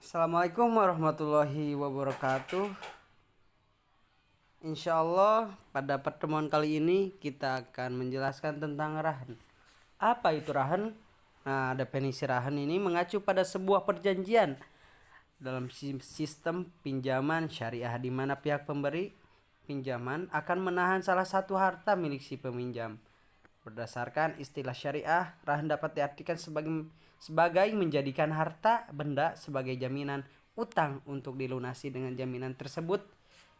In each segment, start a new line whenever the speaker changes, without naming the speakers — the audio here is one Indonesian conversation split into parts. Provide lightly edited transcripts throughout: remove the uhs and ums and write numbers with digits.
Assalamualaikum warahmatullahi wabarakatuh. Insya Allah pada pertemuan kali ini kita akan menjelaskan tentang rahan. Apa itu rahan? Nah, definisi rahan ini mengacu pada sebuah perjanjian dalam sistem pinjaman syariah di mana pihak pemberi pinjaman akan menahan salah satu harta milik si peminjam. Berdasarkan istilah syariah, rahan dapat diartikan sebagai menjadikan harta benda sebagai jaminan utang untuk dilunasi dengan jaminan tersebut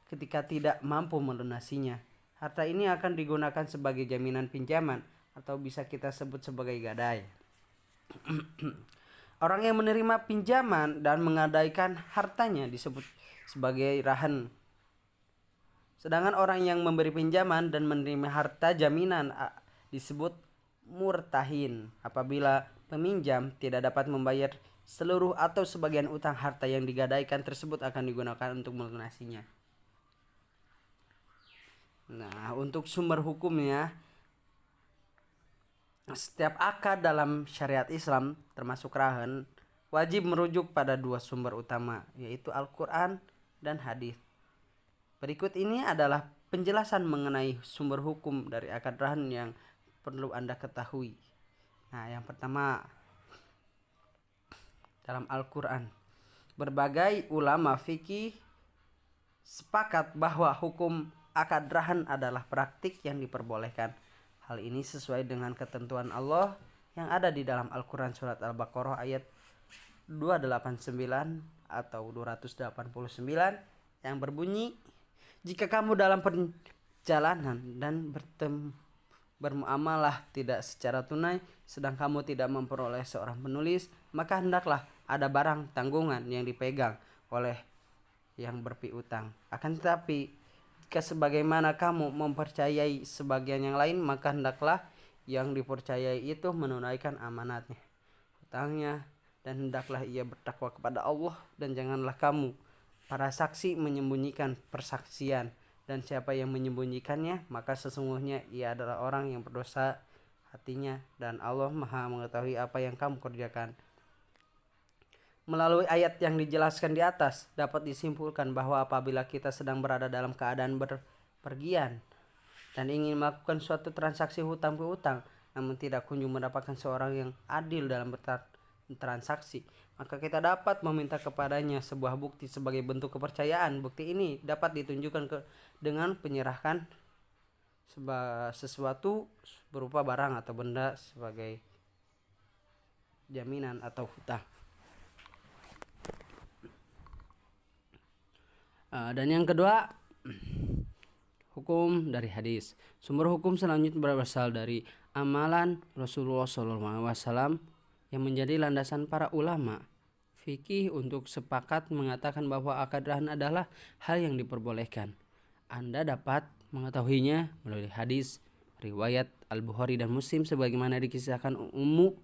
ketika tidak mampu melunasinya. Harta ini akan digunakan sebagai jaminan pinjaman atau bisa kita sebut sebagai gadai. Orang yang menerima pinjaman dan menggadaikan hartanya disebut sebagai rahan. Sedangkan orang yang memberi pinjaman dan menerima harta jaminan disebut murtahin apabila peminjam tidak dapat membayar seluruh atau sebagian utang harta yang digadaikan tersebut akan digunakan untuk melunasinya. Nah, untuk sumber hukumnya, setiap akad dalam syariat Islam termasuk rahan wajib merujuk pada dua sumber utama, yaitu Al-Quran dan hadis. Berikut ini adalah penjelasan mengenai sumber hukum dari akad rahan yang perlu Anda ketahui. Nah, yang pertama, dalam Al-Quran, berbagai ulama fikih sepakat bahwa hukum akad rahan adalah praktik yang diperbolehkan. Hal ini sesuai dengan ketentuan Allah yang ada di dalam Al-Quran surat Al-Baqarah ayat 289 atau 289 yang berbunyi, jika kamu dalam perjalanan dan bermuamalah tidak secara tunai sedang kamu tidak memperoleh seorang penulis, maka hendaklah ada barang tanggungan yang dipegang oleh yang berpiutang. Akan tetapi jika sebagaimana kamu mempercayai sebagian yang lain, maka hendaklah yang dipercayai itu menunaikan amanatnya, hutangnya, dan hendaklah ia bertakwa kepada Allah, dan janganlah kamu para saksi menyembunyikan persaksian, dan siapa yang menyembunyikannya maka sesungguhnya ia adalah orang yang berdosa hatinya, dan Allah Maha mengetahui apa yang kamu kerjakan. Melalui ayat yang dijelaskan di atas dapat disimpulkan bahwa apabila kita sedang berada dalam keadaan berpergian dan ingin melakukan suatu transaksi hutang piutang namun tidak kunjung mendapatkan seorang yang adil dalam bertransaksi, maka kita dapat meminta kepadanya sebuah bukti sebagai bentuk kepercayaan. Bukti ini dapat ditunjukkan dengan penyerahkan sesuatu berupa barang atau benda sebagai jaminan atau hutang. Dan yang kedua, hukum dari hadis. Sumber hukum selanjutnya berasal dari amalan Rasulullah SAW yang menjadi landasan para ulama fikih untuk sepakat mengatakan bahwa akad rahan adalah hal yang diperbolehkan. Anda dapat mengetahuinya melalui hadis riwayat Al-Bukhari dan Muslim sebagaimana dikisahkan Ummu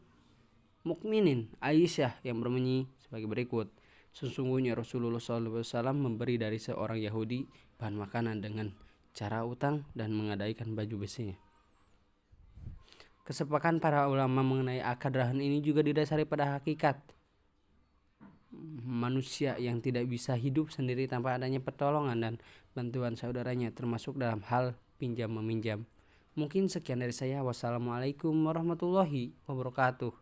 Mukminin Aisyah yang berbunyi sebagai berikut. Sesungguhnya Rasulullah SAW memberi dari seorang Yahudi bahan makanan dengan cara utang dan menggadaikan baju besinya. Kesepakatan para ulama mengenai akad rahan ini juga didasari pada hakikat manusia yang tidak bisa hidup sendiri tanpa adanya pertolongan dan bantuan saudaranya, termasuk dalam hal pinjam meminjam. Mungkin sekian dari saya. Wassalamualaikum warahmatullahi wabarakatuh.